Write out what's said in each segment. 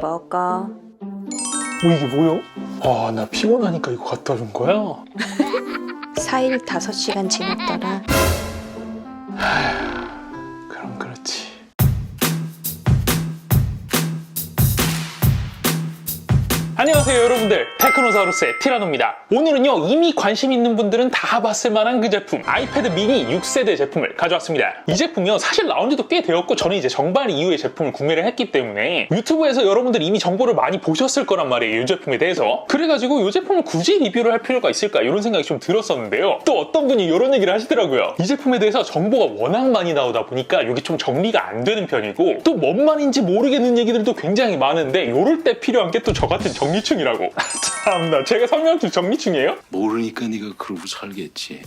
먹어. 이게 뭐야? 아, 나 피곤하니까 이거 갖다 준 거야? 4일 5시간 지났더라. 그럼 그렇지. 안녕하세요 여러분들, 테크노사우루스의 티라노입니다. 오늘은요 이미 관심 있는 분들은 다 봤을 만한 그 제품 아이패드 미니 6세대 제품을 가져왔습니다. 이 제품이요 사실 나온 지도 꽤 되었고 저는 이제 정발 이후에 제품을 구매를 했기 때문에 유튜브에서 여러분들이 이미 정보를 많이 보셨을 거란 말이에요, 이 제품에 대해서. 그래가지고 이 제품을 굳이 리뷰를 할 필요가 있을까 이런 생각이 좀 들었었는데요. 또 어떤 분이 이런 얘기를 하시더라고요. 이 제품에 대해서 정보가 워낙 많이 나오다 보니까 이게 좀 정리가 안 되는 편이고 또 뭔 말인지 모르겠는 얘기들도 굉장히 많은데 요럴 때 필요한 게 또 저 같은 정리충이라고. 참나, 제가 설명줄 정리충이에요? 모르니까 네가 그러고 살겠지.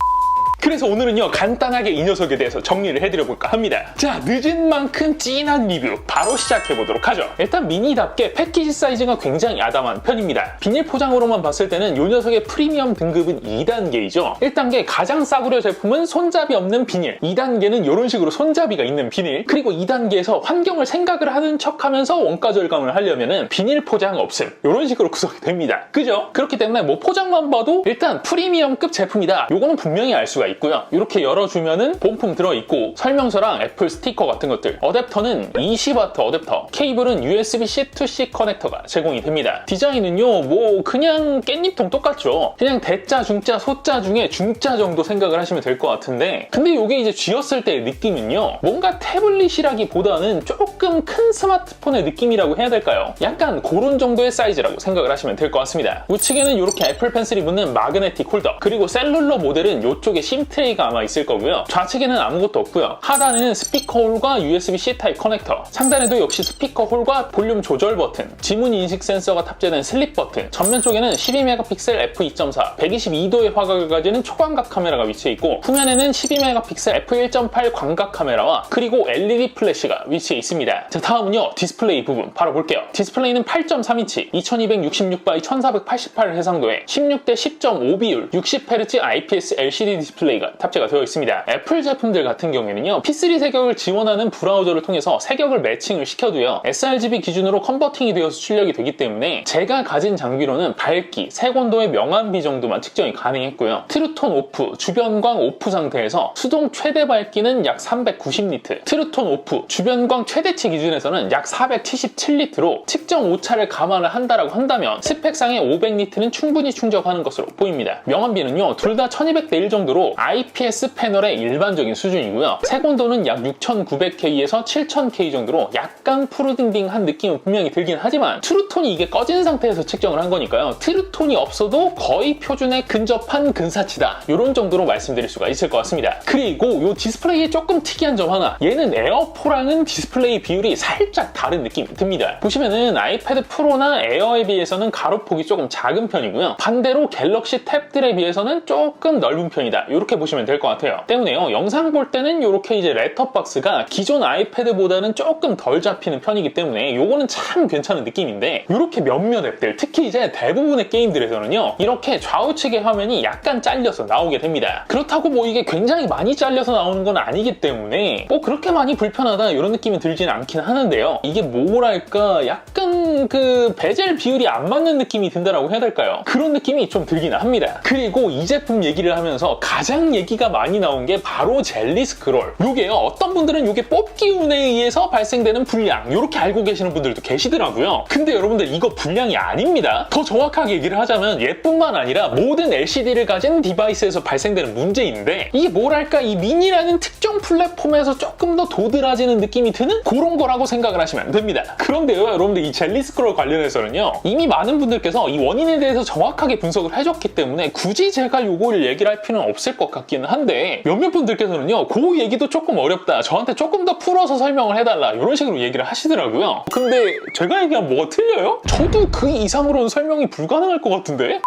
그래서 오늘은요 간단하게 이 녀석에 대해서 정리를 해드려볼까 합니다. 자, 늦은 만큼 찐한 리뷰 바로 시작해보도록 하죠. 일단 미니답게 패키지 사이즈가 굉장히 아담한 편입니다. 비닐 포장으로만 봤을 때는 이 녀석의 프리미엄 등급은 2단계이죠 1단계 가장 싸구려 제품은 손잡이 없는 비닐, 2단계는 이런 식으로 손잡이가 있는 비닐, 그리고 2단계에서 환경을 생각을 하는 척하면서 원가 절감을 하려면은 비닐 포장 없음, 이런 식으로 구성이 됩니다. 그죠? 그렇기 때문에 뭐 포장만 봐도 일단 프리미엄급 제품이다, 요거는 분명히 알 수가 있고요. 이렇게 열어주면은 본품 들어있고 설명서랑 애플 스티커 같은 것들, 어댑터는 20W 어댑터, 케이블은 USB-C to C 커넥터가 제공이 됩니다. 디자인은요 뭐 그냥 깻잎통 똑같죠. 그냥 대자, 중자, 소자 중에 중자 정도 생각을 하시면 될 것 같은데, 근데 이게 이제 쥐었을 때의 느낌은요 뭔가 태블릿이라기보다는 조금 큰 스마트폰의 느낌이라고 해야 될까요? 약간 그런 정도의 사이즈라고 생각을 하시면 될 것 같습니다. 우측에는 이렇게 애플 펜슬이 붙는 마그네틱 홀더, 그리고 셀룰러 모델은 이쪽에 심 트레이가 아마 있을 거고요. 좌측에는 아무것도 없고요. 하단에는 스피커 홀과 USB-C 타입 커넥터, 상단에도 역시 스피커 홀과 볼륨 조절 버튼, 지문 인식 센서가 탑재된 슬립 버튼, 전면 쪽에는 12메가픽셀 f2.4, 122도의 화각을 가지는 초광각 카메라가 위치해 있고, 후면에는 12메가픽셀 f1.8 광각 카메라와 그리고 LED 플래시가 위치해 있습니다. 자, 다음은요 디스플레이 부분 바로 볼게요. 디스플레이는 8.3인치 2266x 1488 해상도에 16대 10.5 비율 60Hz IPS LCD 디스플레이가 탑재가 되어 있습니다. 애플 제품들 같은 경우에는요 P3 세격을 지원하는 브라우저를 통해서 세격을 매칭을 시켜도요 sRGB 기준으로 컨버팅이 되어서 출력이 되기 때문에 제가 가진 장비로는 밝기, 색온도의 명암비 정도만 측정이 가능했고요. 트루톤 오프, 주변광 오프 상태에서 수동 최대 밝기는 약 390니트, 트루톤 오프, 주변광 최대치 기준에서는 약 477니트로 측정 오차를 감안을 한다라고 한다면 스펙상의 500니트는 충분히 충족하는 것으로 보입니다. 명암비는요 둘 다 1200대 1 정도로 IPS 패널의 일반적인 수준이고요. 색온도는 약 6900K에서 7000K 정도로 약간 푸르딩딩한 느낌은 분명히 들긴 하지만 트루톤이 이게 꺼진 상태에서 측정을 한 거니까요. 트루톤이 없어도 거의 표준에 근접한 근사치다, 이런 정도로 말씀드릴 수가 있을 것 같습니다. 그리고 이 디스플레이에 조금 특이한 점 하나, 얘는 에어4랑은 디스플레이 비율이 살짝 다른 느낌이 듭니다. 보시면은 아이패드 프로나 에어에 비해서는 가로폭이 조금 작은 편이고요. 반대로 갤럭시 탭들에 비해서는 조금 넓은 편이다, 이렇게 보시면 될 것 같아요. 때문에요 영상 볼 때는 이렇게 이제 렛터박스가 기존 아이패드보다는 조금 덜 잡히는 편이기 때문에 요거는 참 괜찮은 느낌인데, 이렇게 몇몇 앱들, 특히 이제 대부분의 게임들에서는요 이렇게 좌우측의 화면이 약간 잘려서 나오게 됩니다. 그렇다고 뭐 이게 굉장히 많이 잘려서 나오는 건 아니기 때문에 뭐 그렇게 많이 불편하다 이런 느낌이 들지는 않긴 하는데요, 이게 뭐랄까 약간 그 베젤 비율이 안 맞는 느낌이 든다라고 해야 될까요? 그런 느낌이 좀 들기는 합니다. 그리고 이 제품 얘기를 하면서 가장 얘기가 많이 나온 게 바로 젤리 스크롤. 요게요 어떤 분들은 요게 뽑기 운에 의해서 발생되는 불량, 요렇게 알고 계시는 분들도 계시더라고요. 근데 여러분들 이거 불량이 아닙니다. 더 정확하게 얘기를 하자면 얘뿐만 아니라 모든 LCD를 가진 디바이스에서 발생되는 문제인데, 이게 뭐랄까 이 미니라는 특정 플랫폼에서 조금 더 도드라지는 느낌이 드는 그런 거라고 생각을 하시면 됩니다. 그런데요 여러분들, 이 젤리 스크롤 관련해서는요 이미 많은 분들께서 이 원인에 대해서 정확하게 분석을 해줬기 때문에 굳이 제가 요걸 얘기를 할 필요는 없을 것 같기는 한데, 몇몇 분들께서는요 그 얘기도 조금 어렵다, 저한테 조금 더 풀어서 설명을 해달라, 이런 식으로 얘기를 하시더라고요. 근데 제가 얘기하면 뭐가 틀려요? 저도 그 이상으로는 설명이 불가능할 것 같은데?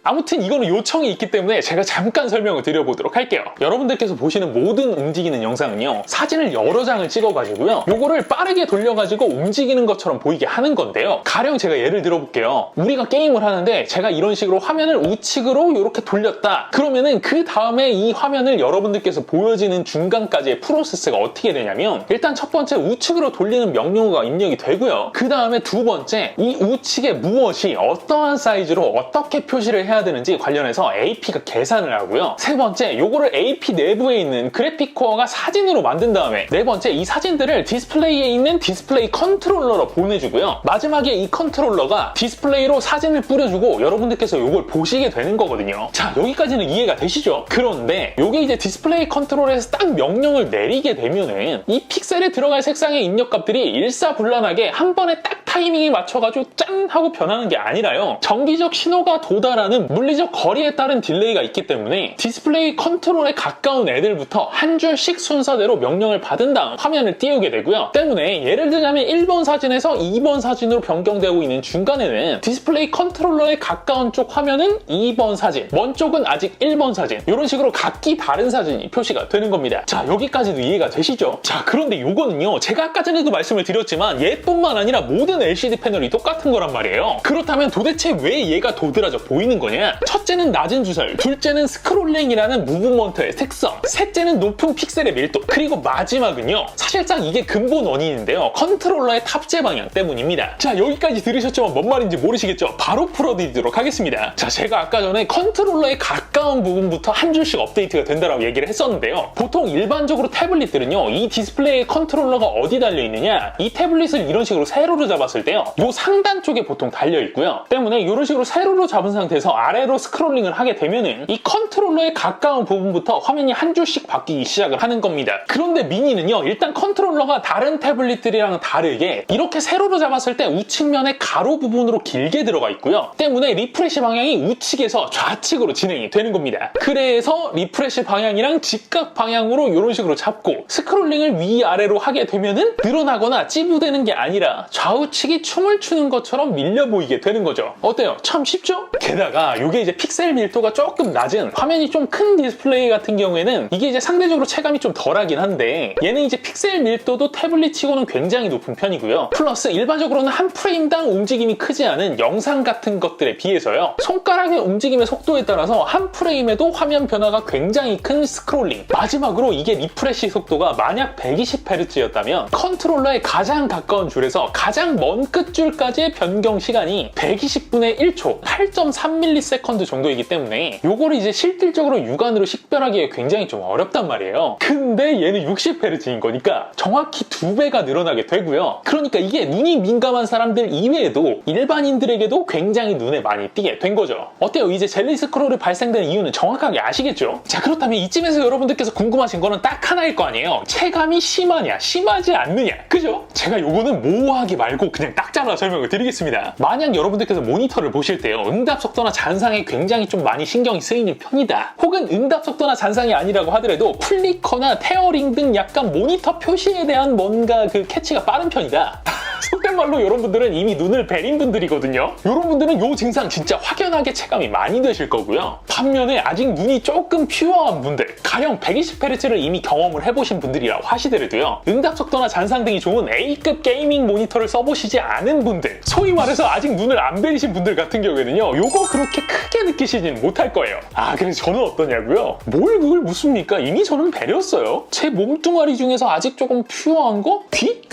아무튼 이거는 요청이 있기 때문에 제가 잠깐 설명을 드려보도록 할게요. 여러분들께서 보시는 모든 움직이는 영상은요, 사진을 여러 장을 찍어가지고요, 요거를 빠르게 돌려가지고 움직이는 것처럼 보이게 하는 건데요. 가령 제가 예를 들어볼게요. 우리가 게임을 하는데 제가 이런 식으로 화면을 우측으로 이렇게 돌렸다. 그러면은 그 다음에 이 화면을 여러분들께서 보여지는 중간까지의 프로세스가 어떻게 되냐면, 일단 첫 번째 우측으로 돌리는 명령어가 입력이 되고요. 그 다음에 두 번째, 이 우측에 무엇이 어떠한 사이즈로 어떻게 표시를 해야 되는지 관련해서 AP가 계산을 하고요. 세 번째, 요거를 AP 내부에 있는 그래픽 코어가 사진으로 만든 다음에, 네 번째, 이 사진들을 디스플레이에 있는 디스플레이 컨트롤러로 보내주고요. 마지막에 이 컨트롤러가 디스플레이로 사진을 뿌려주고 여러분들께서 요걸 보시게 되는 거거든요. 자, 여기까지는 이해가 되시죠? 그런데 요게 이제 디스플레이 컨트롤에서 딱 명령을 내리게 되면은 이 픽셀에 들어갈 색상의 입력값들이 일사불란하게 한 번에 딱 타이밍에 맞춰가지고 짠 하고 변하는 게 아니라요, 정기적 신호가 도달하는 물리적 거리에 따른 딜레이가 있기 때문에 디스플레이 컨트롤에 가까운 애들부터 한 줄씩 순서대로 명령을 받은 다음 화면을 띄우게 되고요. 때문에 예를 들자면 1번 사진에서 2번 사진으로 변경되고 있는 중간에는 디스플레이 컨트롤러에 가까운 쪽 화면은 2번 사진, 먼 쪽은 아직 1번 사진, 이런 식으로 각기 다른 사진이 표시가 되는 겁니다. 자, 여기까지도 이해가 되시죠? 자, 그런데 요거는요, 제가 아까 전에도 말씀을 드렸지만 얘뿐만 아니라 모든 LCD 패널이 똑같은 거란 말이에요. 그렇다면 도대체 왜 얘가 도드라져 보이는 거냐? 첫째는 낮은 주설, 둘째는 스크롤링이라는 무브먼트의 특성, 셋째는 높은 픽셀의 밀도, 그리고 마지막은요, 사실상 이게 근본 원인인데요, 컨트롤러의 탑재 방향 때문입니다. 자, 여기까지 들으셨지만 뭔 말인지 모르시겠죠? 바로 풀어드리도록 하겠습니다. 자, 제가 아까 전에 컨트롤러에 가까운 부분부터 한 줄씩 업데이트가 된다고 얘기를 했었는데요, 보통 일반적으로 태블릿들은요, 이 디스플레이의 컨트롤러가 어디 달려있느냐, 이 태블릿을 이런 식으로 세로로 잡았을 때요, 요 상단 쪽에 보통 달려있고요. 때문에 이런 식으로 세로로 잡은 상태에서 아래로 스크롤링을 하게 되면은 이 컨트롤러에 가까운 부분부터 화면이 한 줄씩 바뀌기 시작을 하는 겁니다. 그런데 미니는요, 일단 컨트롤러가 다른 태블릿들이랑 다르게 이렇게 세로로 잡았을 때 우측면의 가로 부분으로 길게 들어가 있고요. 때문에 리프레시 방향이 우측에서 좌측으로 진행이 되는 겁니다. 그래서 리프레시 방향이랑 직각 방향으로 이런 식으로 잡고 스크롤링을 위아래로 하게 되면은 늘어나거나 찌부되는 게 아니라 좌우측이 춤을 추는 것처럼 밀려 보이게 되는 거죠. 어때요? 참 쉽죠? 게다가 이게 이제 픽셀 밀도가 조금 낮은, 화면이 좀 큰 디스플레이 같은 경우에는 이게 이제 상대적으로 체감이 좀 덜하긴 한데, 얘는 이제 픽셀 밀도도 태블릿 치고는 굉장히 높은 편이고요. 플러스 일반적으로는 한 프레임당 움직임이 크지 않은 영상 같은 것들에 비해서요, 손가락의 움직임의 속도에 따라서 한 프레임에도 화면 변화가 굉장히 큰 스크롤링, 마지막으로 이게 리프레시 속도가 만약 120Hz였다면 컨트롤러에 가장 가까운 줄에서 가장 먼 끝줄까지의 변경 시간이 120분의 1초, 8.3ms 정도이기 때문에 요거를 이제 실질적으로 육안으로 식별하기에 굉장히 좀 어렵단 말이에요. 근데 얘는 60Hz인 거니까 정확히 2배가 늘어나게 되고요. 그러니까 이게 눈이 민감한 사람들 이외에도 일반인들에게도 굉장히 눈에 많이 띄게 된 거죠. 어때요? 이제 젤리 스크롤이 발생되는 이유는 정확하게 아시겠죠? 자, 그렇다면 이쯤에서 여러분들께서 궁금하신 거는 딱 하나일 거 아니에요. 체감이 심하냐, 심하지 않느냐, 그죠? 제가 요거는 모호하게 말고 그냥 딱 잘라 설명을 드리겠습니다. 만약 여러분들께서 모니터를 보실 때요, 응답 속도나 잔상에 굉장히 좀 많이 신경이 쓰이는 편이다, 혹은 응답 속도나 잔상이 아니라고 하더라도 플리커나 테어링 등 약간 모니터 표시에 대한 뭔가 그 캐치가 빠른 편이다, 속된 말로 여러분들은 이미 눈을 베린 분들이거든요. 여러분들은 요 증상 진짜 확연하게 체감이 많이 되실 거고요. 반면에 아직 눈이 조금 퓨어한 분들, 가령 120Hz를 이미 경험을 해보신 분들이라고 하시더라도요, 응답 속도나 잔상 등이 좋은 A급 게이밍 모니터를 써보시지 않은 분들, 소위 말해서 아직 눈을 안 베리신 분들 같은 경우에는요, 요거 그렇게 크게 느끼시지는 못할 거예요. 아, 그래서 저는 어떠냐고요? 뭘 그걸 묻습니까? 이미 저는 베렸어요. 제 몸뚱아리 중에서 아직 조금 퓨어한 거?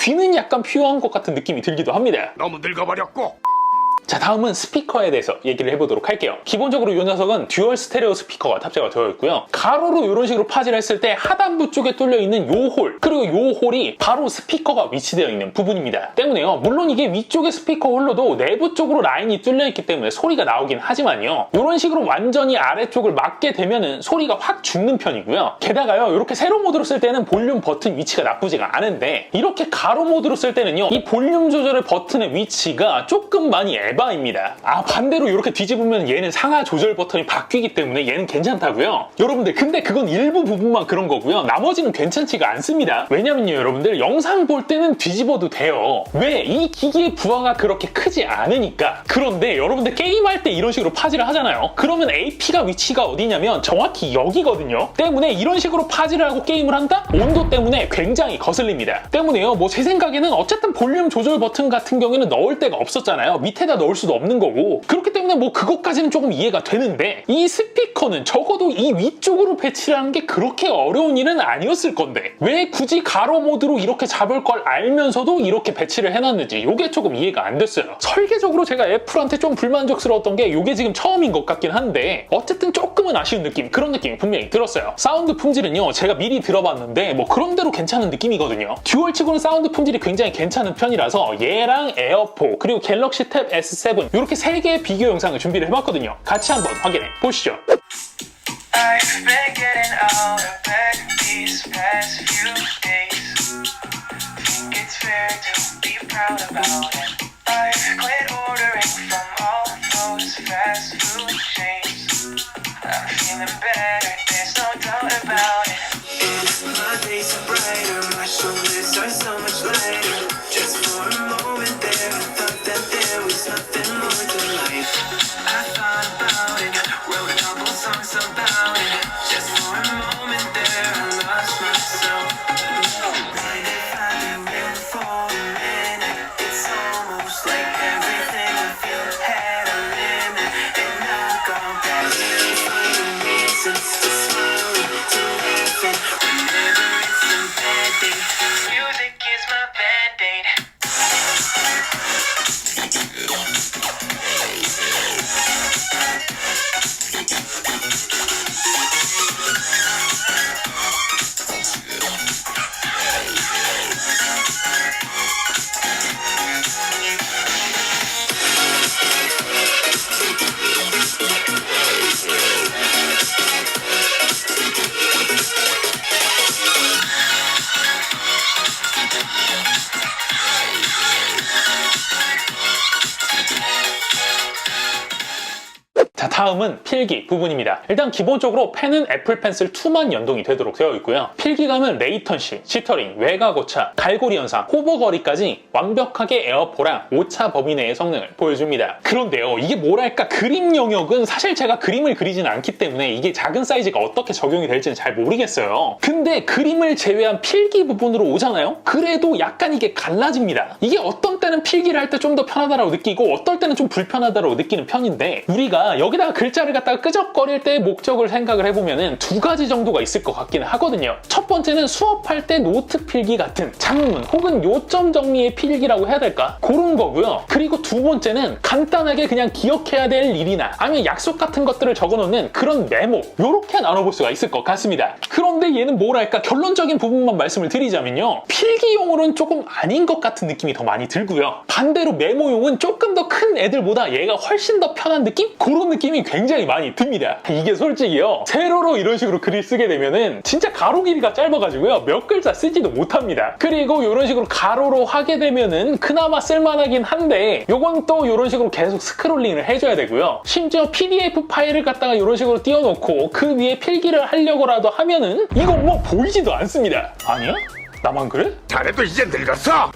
귀는 약간 퓨어한 것 같은 느낌이 들기도 합니다. 너무 늙어버렸고. 자, 다음은 스피커에 대해서 얘기를 해보도록 할게요. 기본적으로 이 녀석은 듀얼 스테레오 스피커가 탑재가 되어 있고요. 가로로 이런 식으로 파지를 했을 때 하단부 쪽에 뚫려 있는 요 홀, 그리고 요 홀이 바로 스피커가 위치되어 있는 부분입니다. 때문에요, 물론 이게 위쪽의 스피커 홀로도 내부 쪽으로 라인이 뚫려 있기 때문에 소리가 나오긴 하지만요, 이런 식으로 완전히 아래쪽을 막게 되면은 소리가 확 죽는 편이고요. 게다가요, 이렇게 세로 모드로 쓸 때는 볼륨 버튼 위치가 나쁘지가 않은데, 이렇게 가로 모드로 쓸 때는요, 이 볼륨 조절의 버튼의 위치가 조금 많이 에바입니다. 반대로 이렇게 뒤집으면 얘는 상하 조절 버튼이 바뀌기 때문에 얘는 괜찮다고요. 여러분들 근데 그건 일부 부분만 그런 거고요. 나머지는 괜찮지가 않습니다. 왜냐면요 여러분들 영상 볼 때는 뒤집어도 돼요. 왜? 이 기기의 부하가 그렇게 크지 않으니까. 그런데 여러분들 게임할 때 이런 식으로 파지를 하잖아요. 그러면 AP가 위치가 어디냐면 정확히 여기거든요. 때문에 이런 식으로 파지를 하고 게임을 한다? 온도 때문에 굉장히 거슬립니다. 때문에요 뭐 제 생각에는 어쨌든 볼륨 조절 버튼 같은 경우에는 넣을 데가 없었잖아요. 밑에다 넣을 수도 없는 거고. 그렇기 때문에 뭐 그것까지는 조금 이해가 되는데 이 스피커는 적어도 이 위쪽으로 배치를 하는 게 그렇게 어려운 일은 아니었을 건데 왜 굳이 가로 모드로 이렇게 잡을 걸 알면서도 이렇게 배치를 해놨는지 이게 조금 이해가 안 됐어요. 설계적으로 제가 애플한테 좀 불만족스러웠던 게 이게 지금 처음인 것 같긴 한데 어쨌든 조금은 아쉬운 느낌, 그런 느낌이 분명히 들었어요. 사운드 품질은요 제가 미리 들어봤는데 뭐 그런대로 괜찮은 느낌이거든요. 듀얼치고는 사운드 품질이 굉장히 괜찮은 편이라서 얘랑 에어포 그리고 갤럭시 탭 S7 이렇게 3개의 비교 영상을 준비를 해봤거든요. 같이 한번 확인해 보시죠. I've been getting out of bed these past few days. Think it's fair to be proud about it. I've quit ordering from all those fast food chains. I'm feeling better, there's no doubt about it. And my days are brighter, my shoulders are so much lighter. Just for a moment there, I thought that there was nothing more to life. I thought about it, wrote a couple songs about it. Just for a moment there, I lost myself. Mind if I do it for a minute? It's almost like everything I feel had a limit, and now gone back. Finding reasons to smile and to laugh, and whenever it's a bad day, music is my band-aid. 자, 다음은 필기 부분입니다. 일단 기본적으로 펜은 애플 펜슬 2만 연동이 되도록 되어 있고요. 필기감은 레이턴시, 시터링, 외곽 오차, 갈고리 현상, 호버 거리까지 완벽하게 에어포랑 오차 범위 내의 성능을 보여줍니다. 그런데요, 이게 뭐랄까 그림 영역은 사실 제가 그림을 그리진 않기 때문에 이게 작은 사이즈가 어떻게 적용이 될지는 잘 모르겠어요. 근데 그림을 제외한 필기 부분으로 오잖아요? 그래도 약간 이게 갈라집니다. 이게 어떤 때는 필기를 할 때 좀 더 편하다고 느끼고 어떨 때는 좀 불편하다고 느끼는 편인데 우리가 여기다가 글자를 갖다가 끄적거릴 때의 목적을 생각을 해보면은 2가지 정도가 있을 것 같기는 하거든요. 첫 번째는 수업할 때 노트 필기 같은 장문 혹은 요점 정리의 필기라고 해야 될까? 그런 거고요. 그리고 두 번째는 간단하게 그냥 기억해야 될 일이나 아니면 약속 같은 것들을 적어놓는 그런 메모, 요렇게 나눠볼 수가 있을 것 같습니다. 그런데 얘는 뭐랄까 결론적인 부분만 말씀을 드리자면요, 필기용으로는 조금 아닌 것 같은 느낌이 더 많이 들고요. 반대로 메모용은 조금 더 큰 애들보다 얘가 훨씬 더 편한 느낌? 그런 느낌이 굉장히 많이 듭니다. 이게 솔직히요, 세로로 이런 식으로 글을 쓰게 되면은 진짜 가로 길이가 짧아가지고요 몇 글자 쓰지도 못합니다. 그리고 이런 식으로 가로로 하게 되면은 그나마 쓸만하긴 한데 요건 또 이런 식으로 계속 스크롤링을 해줘야 되고요. 심지어 PDF 파일을 갖다가 이런 식으로 띄워놓고 그 위에 필기를 하려고라도 하면은 이건 뭐 보이지도 않습니다. 아니야? 나만 그래? 자네도 이제 늙었어!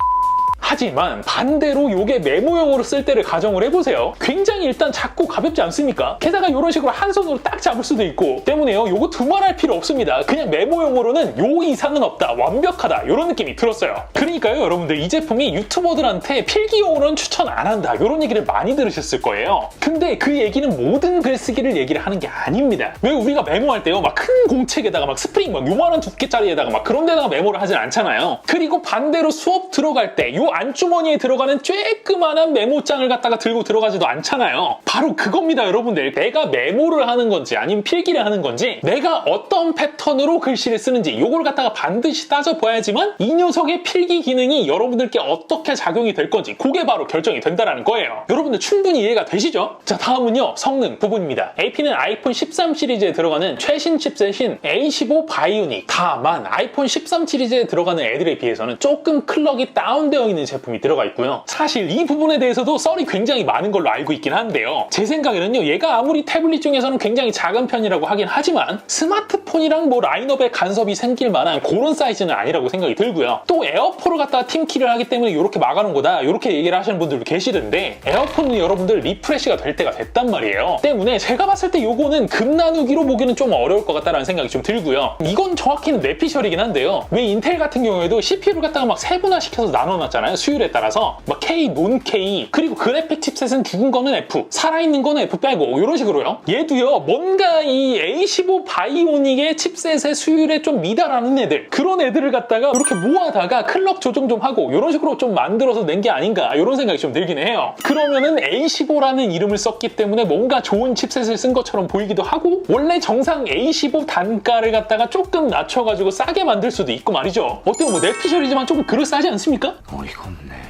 하지만 반대로 이게 메모용으로 쓸 때를 가정을 해보세요. 굉장히 일단 작고 가볍지 않습니까? 게다가 이런 식으로 한 손으로 딱 잡을 수도 있고 때문에요, 요거 두말할 필요 없습니다. 그냥 메모용으로는 요 이상은 없다, 완벽하다, 이런 느낌이 들었어요. 그러니까요 여러분들, 이 제품이 유튜버들한테 필기용으로는 추천 안 한다 이런 얘기를 많이 들으셨을 거예요. 근데 그 얘기는 모든 글쓰기를 얘기를 하는 게 아닙니다. 왜 우리가 메모할 때요 막 큰 공책에다가 막 스프링 막 요만한 두께짜리에다가 막 그런 데다가 메모를 하진 않잖아요. 그리고 반대로 수업 들어갈 때 요 안주머니에 들어가는 쬐끄만한 메모장을 갖다가 들고 들어가지도 않잖아요. 바로 그겁니다 여러분들. 내가 메모를 하는 건지 아니면 필기를 하는 건지, 내가 어떤 패턴으로 글씨를 쓰는지 요걸 갖다가 반드시 따져봐야지만 이 녀석의 필기 기능이 여러분들께 어떻게 작용이 될 건지 그게 바로 결정이 된다는 거예요. 여러분들 충분히 이해가 되시죠? 자, 다음은요 성능 부분입니다. AP는 아이폰 13 시리즈에 들어가는 최신 칩셋인 A15 바이오닉. 다만 아이폰 13 시리즈에 들어가는 애들에 비해서는 조금 클럭이 다운되어 있는 제품이 들어가 있고요. 사실 이 부분에 대해서도 썰이 굉장히 많은 걸로 알고 있긴 한데요. 제 생각에는요, 얘가 아무리 태블릿 중에서는 굉장히 작은 편이라고 하긴 하지만 스마트폰이랑 뭐 라인업에 간섭이 생길 만한 그런 사이즈는 아니라고 생각이 들고요. 또 에어포를 갖다가 팀키를 하기 때문에 이렇게 막아놓은 거다, 이렇게 얘기를 하시는 분들도 계시던데, 에어포는 여러분들 리프레시가 될 때가 됐단 말이에요. 때문에 제가 봤을 때 요거는 금 나누기로 보기는 좀 어려울 것 같다라는 생각이 좀 들고요. 이건 정확히는 뇌피셜이긴 한데요. 왜 인텔 같은 경우에도 CPU를 갖다가 막 세분화시켜서 나눠놨잖아요. 수율에 따라서 막 K, 논 K, 그리고 그래픽 칩셋은 죽은 거는 F, 살아있는 거는 F 빼고 이런 식으로요. 얘도요, 뭔가 이 A15 바이오닉의 칩셋의 수율에 좀 미달하는 애들, 그런 애들을 갖다가 이렇게 모아다가 클럭 조정 좀 하고 이런 식으로 좀 만들어서 낸 게 아닌가, 이런 생각이 좀 들긴 해요. 그러면은 A15라는 이름을 썼기 때문에 뭔가 좋은 칩셋을 쓴 것처럼 보이기도 하고, 원래 정상 A15 단가를 갖다가 조금 낮춰가지고 싸게 만들 수도 있고 말이죠. 어때요? 뭐 뇌피셜이지만 조금 그럴싸하지 않습니까? 어이가 없네.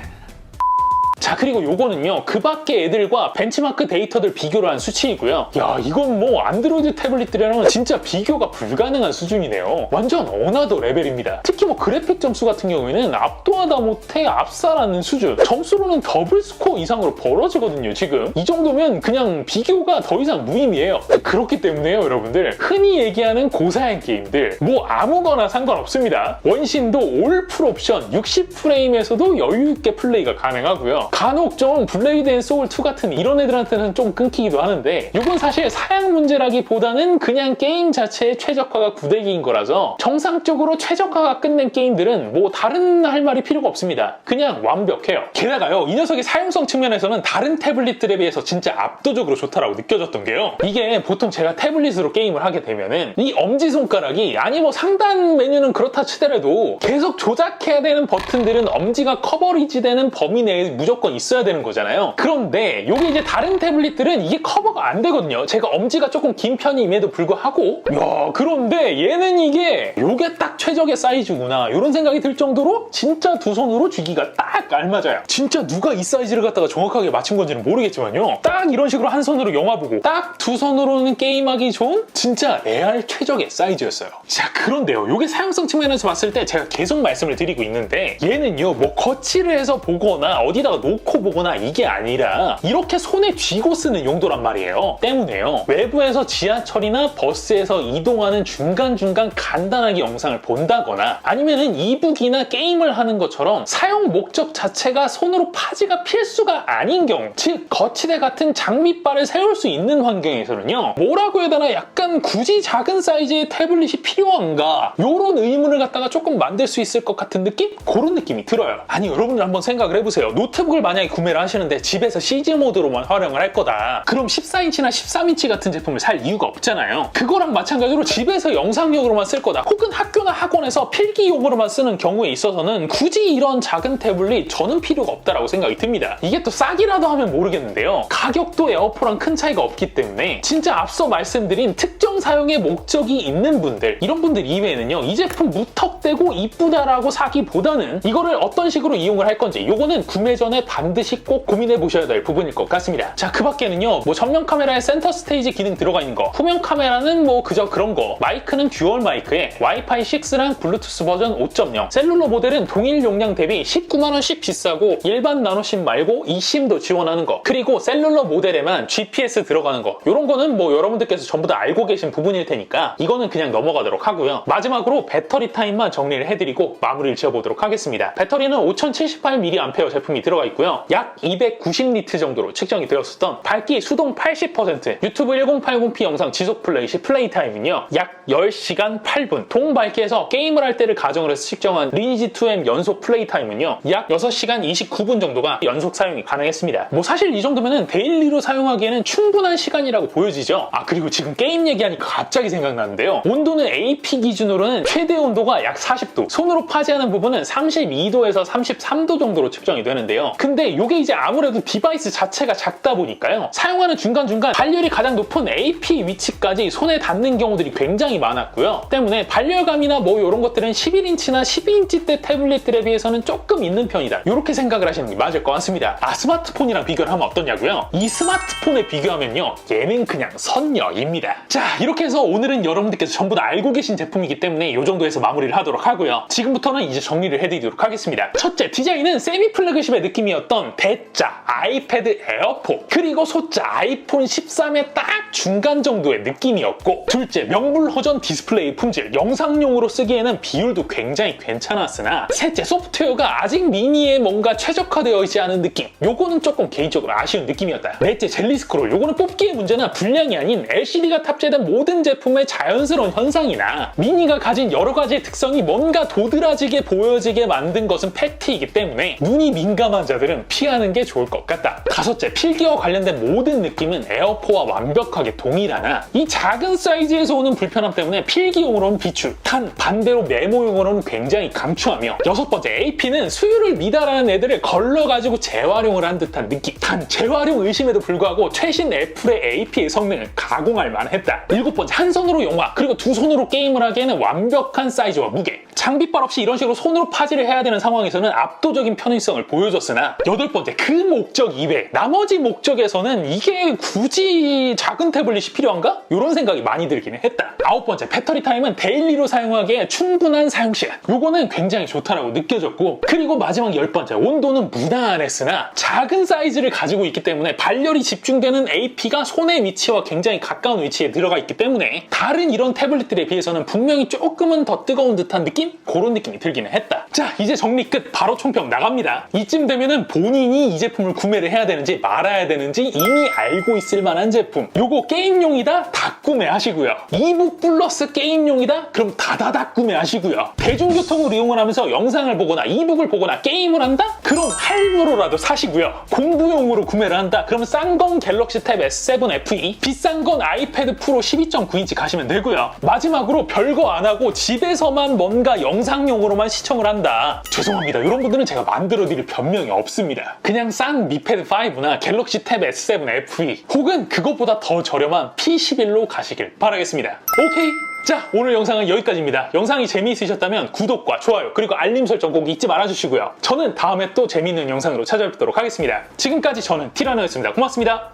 자, 그리고 요거는요, 그 밖에 애들과 벤치마크 데이터들 비교를 한 수치이고요. 야, 이건 뭐 안드로이드 태블릿들이랑은 진짜 비교가 불가능한 수준이네요. 완전 어나더 레벨입니다. 특히 뭐 그래픽 점수 같은 경우에는 압도하다 못해 압살하는 수준. 점수로는 더블 스코어 이상으로 벌어지거든요, 지금. 이 정도면 그냥 비교가 더 이상 무의미해요. 그렇기 때문에요, 여러분들, 흔히 얘기하는 고사양 게임들 뭐 아무거나 상관없습니다. 원신도 올 풀옵션 60프레임에서도 여유있게 플레이가 가능하고요. 간혹 좀 블레이드 앤 소울 2 같은 이런 애들한테는 좀 끊기기도 하는데, 이건 사실 사양 문제라기보다는 그냥 게임 자체의 최적화가 구대기인 거라서 정상적으로 최적화가 끝낸 게임들은 뭐 다른 할 말이 필요가 없습니다. 그냥 완벽해요. 게다가요, 이 녀석의 사용성 측면에서는 다른 태블릿들에 비해서 진짜 압도적으로 좋다라고 느껴졌던 게요, 이게 보통 제가 태블릿으로 게임을 하게 되면은 이 엄지손가락이, 아니 뭐 상단 메뉴는 그렇다 치더라도 계속 조작해야 되는 버튼들은 엄지가 커버리지 되는 범위 내에 무조건 있어야 되는 거잖아요. 그런데 요게 이제 다른 태블릿들은 이게 커버가 안 되거든요. 제가 엄지가 조금 긴 편임에도 불구하고. 야, 그런데 얘는 이게 요게 딱 최적의 사이즈구나, 이런 생각이 들 정도로 진짜 두 손으로 쥐기가 딱 알맞아요. 진짜 누가 이 사이즈를 갖다가 정확하게 맞춘 건지는 모르겠지만요, 딱 이런 식으로 한 손으로 영화 보고 딱 두 손으로는 게임하기 좋은 진짜 레알 최적의 사이즈였어요. 자, 그런데요, 요게 사용성 측면에서 봤을 때 제가 계속 말씀을 드리고 있는데, 얘는요 뭐 거치를 해서 보거나 어디다가 놓고 보거나 이게 아니라 이렇게 손에 쥐고 쓰는 용도란 말이에요. 때문에요, 외부에서 지하철이나 버스에서 이동하는 중간중간 간단하게 영상을 본다거나 아니면은 이북이나 게임을 하는 것처럼 사용 목적 자체가 손으로 파지가 필수가 아닌 경우, 즉 거치대 같은 장비바를 세울 수 있는 환경에서는요, 뭐라고 해야 되나, 약간 굳이 작은 사이즈의 태블릿이 필요한가, 요런 의문을 갖다가 조금 만들 수 있을 것 같은 느낌? 그런 느낌이 들어요. 아니, 여러분들 한번 생각을 해보세요. 노트북을 만약에 구매를 하시는데 집에서 CG 모드로만 활용을 할 거다, 그럼 14인치나 13인치 같은 제품을 살 이유가 없잖아요. 그거랑 마찬가지로 집에서 영상용으로만 쓸 거다, 혹은 학교나 학원에서 필기용으로만 쓰는 경우에 있어서는 굳이 이런 작은 태블릿 저는 필요가 없다라고 생각이 듭니다. 이게 또 싸기라도 하면 모르겠는데요, 가격도 에어포랑 큰 차이가 없기 때문에 진짜 앞서 말씀드린 특정 사용의 목적이 있는 분들, 이런 분들 이외에는요, 이 제품 무턱대고 이쁘다라고 사기보다는 이거를 어떤 식으로 이용을 할 건지, 요거는 구매 전에 반드시 꼭 고민해 보셔야 될 부분일 것 같습니다. 자, 그 밖에는요, 뭐 전면 카메라에 센터 스테이지 기능 들어가 있는 거, 후면 카메라는 뭐 그저 그런 거, 마이크는 듀얼 마이크에 와이파이 6랑 블루투스 버전 5.0, 셀룰러 모델은 동일 용량 대비 19만원씩 비싸고 일반 나노심 말고 eSIM도 지원하는 거, 그리고 셀룰러 모델에만 GPS 들어가는 거, 이런 거는 뭐 여러분들께서 전부 다 알고 계신 부분일 테니까 이거는 그냥 넘어가도록 하고요. 마지막으로 배터리 타임만 정리를 해드리고 마무리를 지어보도록 하겠습니다. 배터리는 5078mAh 제품이 들어가 있고요, 약 290리트 정도로 측정이 되었었던 밝기 수동 80%, 유튜브 1080p 영상 지속 플레이 시 플레이 타임은요 약 10시간 8분, 동밝기에서 게임을 할 때를 가정을 해서 측정한 리니지 2M 연속 플레이 타임은요 약 6시간 29분 정도가 연속 사용이 가능했습니다. 뭐 사실 이 정도면은 데일리로 사용하기에는 충분한 시간이라고 보여지죠. 아, 그리고 지금 게임 얘기하니까 갑자기 생각나는데요, 온도는 AP 기준으로는 최대 온도가 약 40도, 손으로 파지하는 부분은 32도에서 33도 정도로 측정이 되는데요, 그 근데 이게 이제 아무래도 디바이스 자체가 작다 보니까요. 사용하는 중간중간 발열이 가장 높은 AP 위치까지 손에 닿는 경우들이 굉장히 많았고요. 때문에 발열감이나 뭐 이런 것들은 11인치나 12인치대 태블릿들에 비해서는 조금 있는 편이다. 이렇게 생각을 하시는 게 맞을 것 같습니다. 스마트폰이랑 비교를 하면 어떠냐고요? 이 스마트폰에 비교하면요. 얘는 그냥 선녀입니다. 자, 이렇게 해서 오늘은 여러분들께서 전부 다 알고 계신 제품이기 때문에 이 정도에서 마무리를 하도록 하고요. 지금부터는 이제 정리를 해드리도록 하겠습니다. 첫째, 디자인은 세미 플래그십의 느낌이었던 대자 아이패드 에어포, 그리고 소자 아이폰 13의 딱 중간 정도의 느낌이었고, 둘째, 명불허전 디스플레이 품질, 영상용으로 쓰기에는 비율도 굉장히 괜찮았으나, 셋째, 소프트웨어가 아직 미니에 뭔가 최적화되어 있지 않은 느낌, 요거는 조금 개인적으로 아쉬운 느낌이었다. 넷째, 젤리 스크롤, 요거는 뽑기의 문제나 불량이 아닌 LCD가 탑재된 모든 제품의 자연스러운 현상이나 미니가 가진 여러 가지의 특성이 뭔가 도드라지게 보여지게 만든 것은 팩트이기 때문에 눈이 민감한 자들은 피하는 게 좋을 것 같다. 다섯째, 필기와 관련된 모든 느낌은 에어포와 완벽하게 동일하나 이 작은 사이즈에서 오는 불편함 때문에 필기용으로는 비추, 단 반대로 메모용으로는 굉장히 강추하며, 여섯 번째, AP는 수율을 미달하는 애들을 걸러가지고 재활용을 한 듯한 느낌. 단 재활용 의심에도 불구하고 최신 애플의 AP의 성능을 가공할 만했다. 일곱 번째, 한 손으로 영화 그리고 두 손으로 게임을 하기에는 완벽한 사이즈와 무게. 장비빨 없이 이런 식으로 손으로 파지를 해야 되는 상황에서는 압도적인 편의성을 보여줬으나, 여덟 번째, 그 목적 이외 나머지 목적에서는 이게 굳이 작은 태블릿이 필요한가? 이런 생각이 많이 들기는 했다. 아홉 번째, 배터리 타임은 데일리로 사용하기에 충분한 사용시간, 요거는 굉장히 좋다라고 느껴졌고, 그리고 마지막 열 번째, 온도는 무난했으나 작은 사이즈를 가지고 있기 때문에 발열이 집중되는 AP가 손의 위치와 굉장히 가까운 위치에 들어가 있기 때문에 다른 이런 태블릿들에 비해서는 분명히 조금은 더 뜨거운 듯한 느낌? 그런 느낌이 들기는 했다. 자, 이제 정리 끝. 바로 총평 나갑니다. 이쯤 되면은 본인이 이 제품을 구매를 해야 되는지 말아야 되는지 이미 알고 있을 만한 제품. 요거 게임용이다? 다 구매하시고요. 이북 플러스 게임용이다? 그럼 다다닥 구매하시고요. 대중교통을 이용을 하면서 영상을 보거나 이북을 보거나 게임을 한다? 그럼 할부로라도 사시고요. 공부용으로 구매를 한다? 그럼 싼 건 갤럭시 탭 S7 FE, 비싼 건 아이패드 프로 12.9인치 가시면 되고요. 마지막으로 별거 안 하고 집에서만 뭔가 영상용으로만 시청을 한다, 죄송합니다. 이런 분들은 제가 만들어드릴 변명이 없습니다. 그냥 싼 미패드 5나 갤럭시 탭 S7 FE 혹은 그것보다 더 저렴한 P11로 가시길 바라겠습니다. 오케이? 자, 오늘 영상은 여기까지입니다. 영상이 재미있으셨다면 구독과 좋아요 그리고 알림 설정 꼭 잊지 말아주시고요. 저는 다음에 또 재미있는 영상으로 찾아뵙도록 하겠습니다. 지금까지 저는 티라노였습니다. 고맙습니다.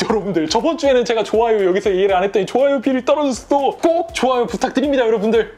여러분들, 저번 주에는 제가 좋아요 여기서 이해를 안 했더니 좋아요 비율이 떨어졌어도 꼭 좋아요 부탁드립니다, 여러분들.